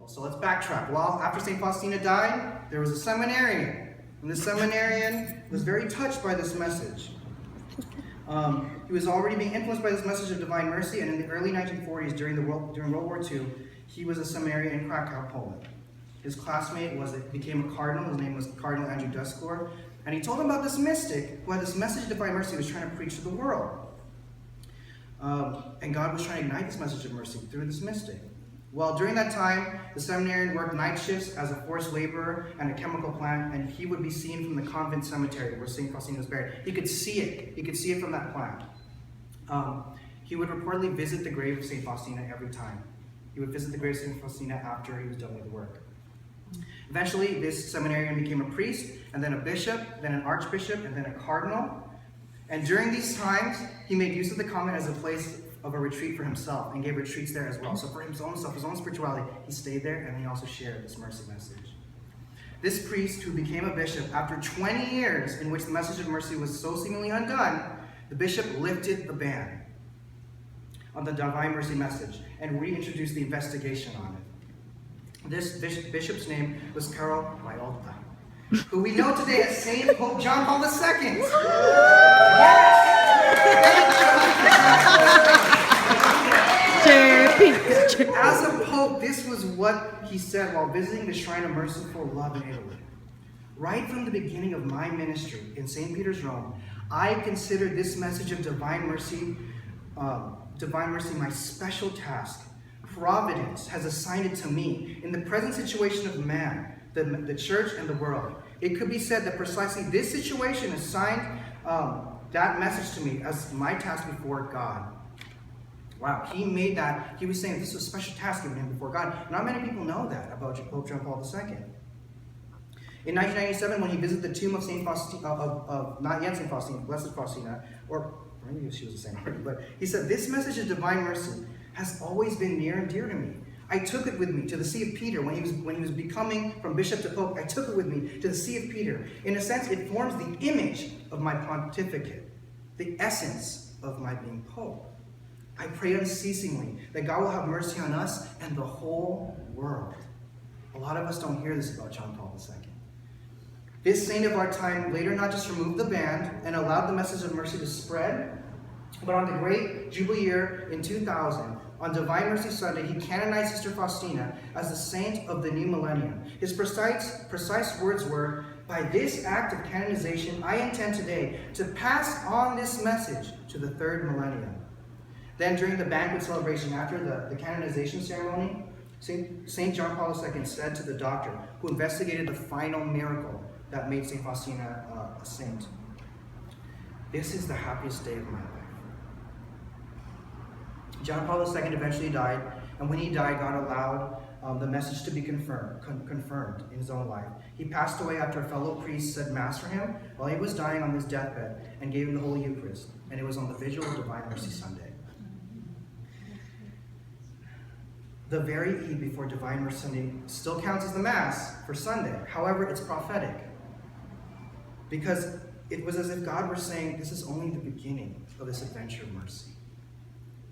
So let's backtrack. Well, after St. Faustina died, there was a seminarian. And the seminarian was very touched by this message. He was already being influenced by this message of divine mercy, and in the early 1940s, during World War II, he was a seminarian in Krakow, Poland. His classmate became a cardinal. His name was Cardinal Andrew Duskor, and he told him about this mystic who had this message of divine mercy he was trying to preach to the world. And God was trying to ignite this message of mercy through this mystic. Well, during that time, the seminarian worked night shifts as a forced laborer at a chemical plant, and he would be seen from the convent cemetery where St. Faustina was buried. He could see it. He could see it from that plant. He would reportedly visit the grave of St. Faustina every time. He would visit the grave of St. Faustina after he was done with the work. Eventually, this seminarian became a priest, and then a bishop, then an archbishop, and then a cardinal. And during these times, he made use of the convent as a place of a retreat for himself, and gave retreats there as well. So for his own self, his own spirituality, he stayed there, and he also shared this mercy message. This priest, who became a bishop after 20 years in which the message of mercy was so seemingly undone, the bishop lifted the ban on the Divine Mercy message and reintroduced the investigation on it. This bishop's name was Karol Wojtyła, who we know today as Saint Pope John Paul II. As a pope, this was what he said while visiting the Shrine of Merciful Love in Italy. Right from the beginning of my ministry in St. Peter's, Rome, I considered this message of divine mercy my special task. Providence has assigned it to me in the present situation of man, the church, and the world. It could be said that precisely this situation assigned that message to me as my task before God. Wow, he made that. He was saying this was a special task given him before God. Not many people know that about Pope John Paul II. In 1997, when he visited the tomb of St. Faustina, not yet St. Faustina, Blessed Faustina, or maybe she was the same already, but he said, this message of divine mercy has always been near and dear to me. I took it with me to the See of Peter when he was becoming from bishop to pope. I took it with me to the See of Peter. In a sense, it forms the image of my pontificate, the essence of my being pope. I pray unceasingly that God will have mercy on us and the whole world. A lot of us don't hear this about John Paul II. This saint of our time later not just removed the ban and allowed the message of mercy to spread, but on the great Jubilee year in 2000, on Divine Mercy Sunday, he canonized Sister Faustina as the saint of the new millennium. His precise words were, by this act of canonization, I intend today to pass on this message to the third millennium. Then during the banquet celebration after the canonization ceremony, St. John Paul II said to the doctor who investigated the final miracle that made St. Faustina a saint, this is the happiest day of my life. John Paul II eventually died, and when he died, God allowed the message to be confirmed in his own life. He passed away after a fellow priest said Mass for him while he was dying on his deathbed and gave him the Holy Eucharist, and it was on the vigil of Divine Mercy Sunday. The very eve before Divine Mercy Sunday still counts as the Mass for Sunday. However, it's prophetic, because it was as if God were saying, this is only the beginning of this adventure of mercy,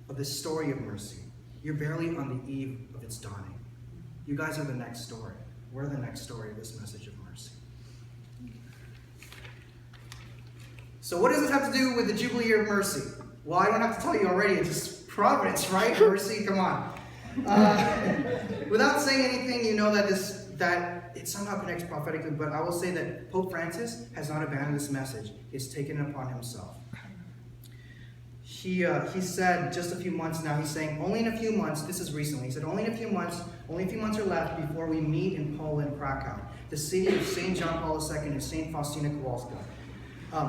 of this story of mercy. You're barely on the eve of its dawning. You guys are the next story. We're the next story of this message of mercy. So what does this have to do with the Jubilee year of mercy? Well, I don't have to tell you already. It's just providence, right? Mercy, come on. Without saying anything, you know that it somehow connects prophetically, but I will say that Pope Francis has not abandoned this message. He's taken it upon himself. He said just a few months now, he's saying, only in a few months, this is recently, he said, only a few months are left before we meet in Poland, Krakow, the city of St. John Paul II and St. Faustina Kowalska.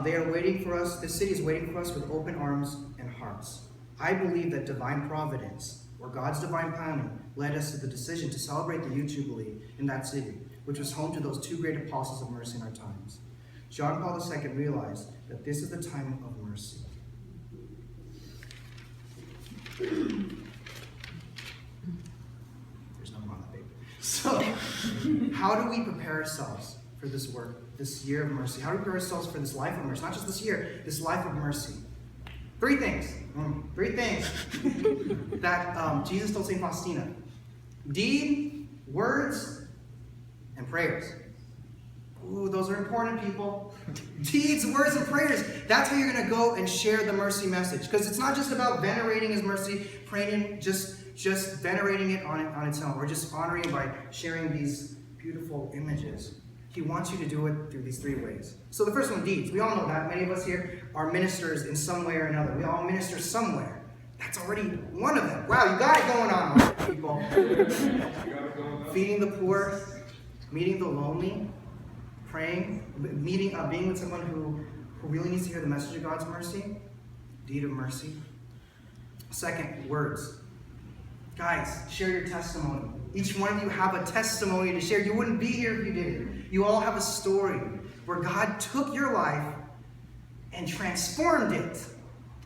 They are waiting for us, this city is waiting for us with open arms and hearts. I believe that divine providence, or God's divine planning, led us to the decision to celebrate the Youth Jubilee in that city, which was home to those two great apostles of mercy in our times. John Paul II realized that this is the time of mercy. There's no more on that paper. So, how do we prepare ourselves for this work, this year of mercy? How do we prepare ourselves for this life of mercy? Not just this year, this life of mercy. Three things that Jesus told St. Faustina. Deed, Words and prayers. Ooh, those are important, people. Deeds, words, and prayers. That's how you're going to go and share the mercy message. Because it's not just about venerating his mercy, praying, just venerating it on its own, or just honoring it by sharing these beautiful images. He wants you to do it through these 3 ways. So the first one, deeds. We all know that. Many of us here are ministers in some way or another. We all minister somewhere. That's already one of them. Wow, you got it going on, people. Feeding the poor, meeting the lonely, praying, being with someone who really needs to hear the message of God's mercy, deed of mercy. Second, words. Guys, share your testimony. Each one of you have a testimony to share. You wouldn't be here if you didn't. You all have a story where God took your life and transformed it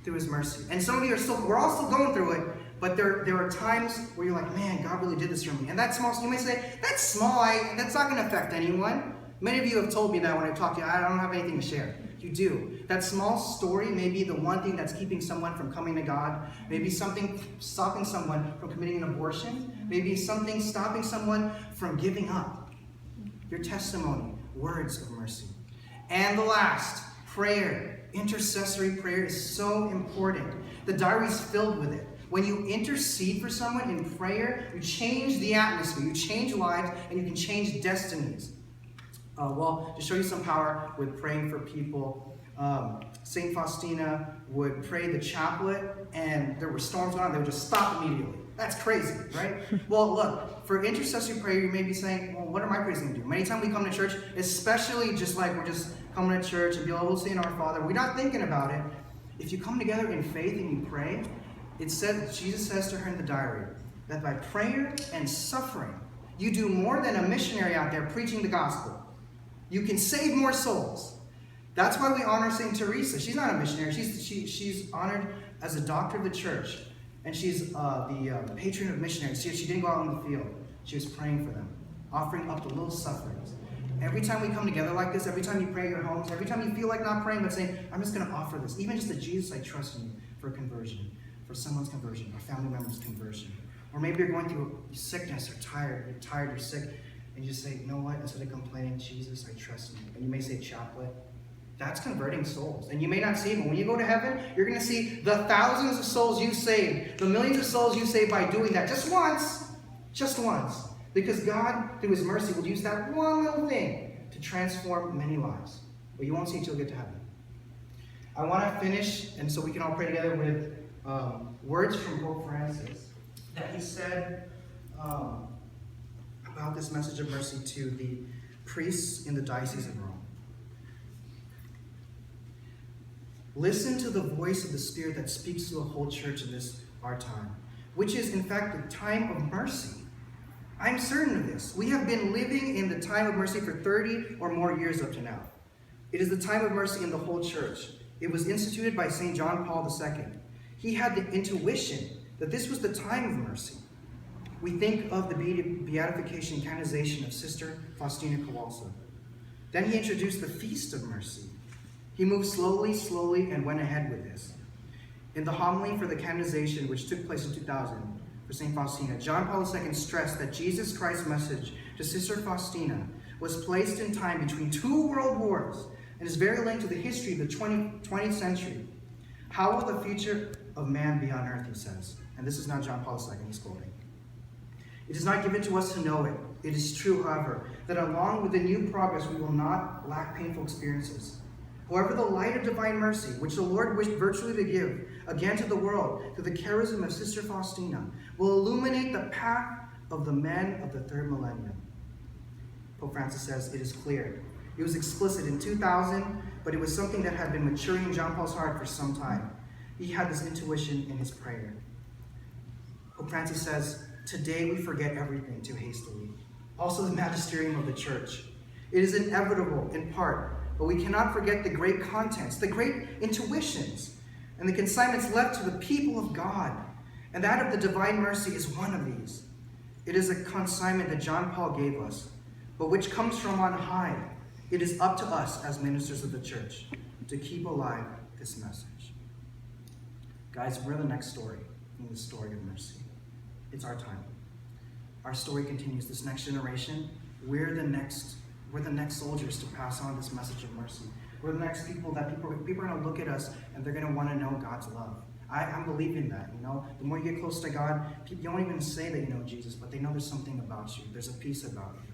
through his mercy. And some of you we're all still going through it, but there are times where you're like, man, God really did this for me. And that's small. So you may say, that's small. That's not going to affect anyone. Many of you have told me that when I talk to you, I don't have anything to share. You do. That small story may be the one thing that's keeping someone from coming to God. Maybe something stopping someone from committing an abortion. Maybe something stopping someone from giving up. Your testimony, words of mercy. And the last, prayer. Intercessory prayer is so important. The diary is filled with it. When you intercede for someone in prayer, you change the atmosphere, you change lives, and you can change destinies. Well, to show you some power with praying for people, St. Faustina would pray the chaplet, and there were storms going on, they would just stop immediately. That's crazy, right? Well, look, for intercessory prayer, you may be saying, well, what are my prayers going to do? Many times we come to church, especially just like we're just coming to church and be like, we'll say in our Father. We're not thinking about it. If you come together in faith and you pray, Jesus says to her in the diary, that by prayer and suffering, you do more than a missionary out there preaching the gospel. You can save more souls. That's why we honor St. Teresa. She's not a missionary. She's honored as a doctor of the church. And she's the patron of missionaries. She didn't go out in the field. She was praying for them, offering up the little sufferings. Every time we come together like this, every time you pray at your homes, every time you feel like not praying, but saying, I'm just going to offer this. Even just that Jesus, I trust in you for a conversion, for someone's conversion, or family member's conversion. Or maybe you're going through sickness or you're tired or sick. And you just say, you know what, instead of complaining, Jesus, I trust in you. And you may say chaplet. That's converting souls. And you may not see it, but when you go to heaven, you're going to see the thousands of souls you saved, the millions of souls you saved by doing that just once. Because God, through his mercy, will use that one little thing to transform many lives. But you won't see it until you get to heaven. I want to finish, and so we can all pray together, with words from Pope Francis that he said about this message of mercy to the priests in the Diocese of Rome. Listen to the voice of the Spirit that speaks to the whole church in this our time, which is in fact the time of mercy. I'm certain of this. We have been living in the time of mercy for 30 or more years up to now. It is the time of mercy in the whole church. It was instituted by St. John Paul II. He had the intuition that this was the time of mercy. We think of the beatification and canonization of Sister Faustina Kowalska. Then he introduced the Feast of Mercy. He moved slowly, and went ahead with this. In the homily for the canonization, which took place in 2000 for St. Faustina, John Paul II stressed that Jesus Christ's message to Sister Faustina was placed in time between 2 world wars and is very linked to the history of the 20th century. How will the future of man be on earth, he says. And this is not John Paul II, he's quoting. It is not given to us to know it. It is true, however, that along with the new progress, we will not lack painful experiences. However, the light of divine mercy, which the Lord wished virtually to give again to the world through the charism of Sister Faustina, will illuminate the path of the men of the 3rd millennium. Pope Francis says it is clear. It was explicit in 2000, but it was something that had been maturing in John Paul's heart for some time. He had this intuition in his prayer. Pope Francis says, today we forget everything too hastily. Also the magisterium of the church. It is inevitable in part, but we cannot forget the great contents, the great intuitions, and the consignments left to the people of God. And that of the divine mercy is one of these. It is a consignment that John Paul gave us, but which comes from on high. It is up to us as ministers of the church to keep alive this message. Guys, we're in the next story, in the story of mercy. It's our time. our story continues. This next generation, we're the next soldiers to pass on this message of mercy. We're the next people that people are going to look at us and they're going to want to know God's love. I'm believing that, you know. The more you get close to God, you don't even say that you know Jesus, but they know there's something about you. There's a peace about you.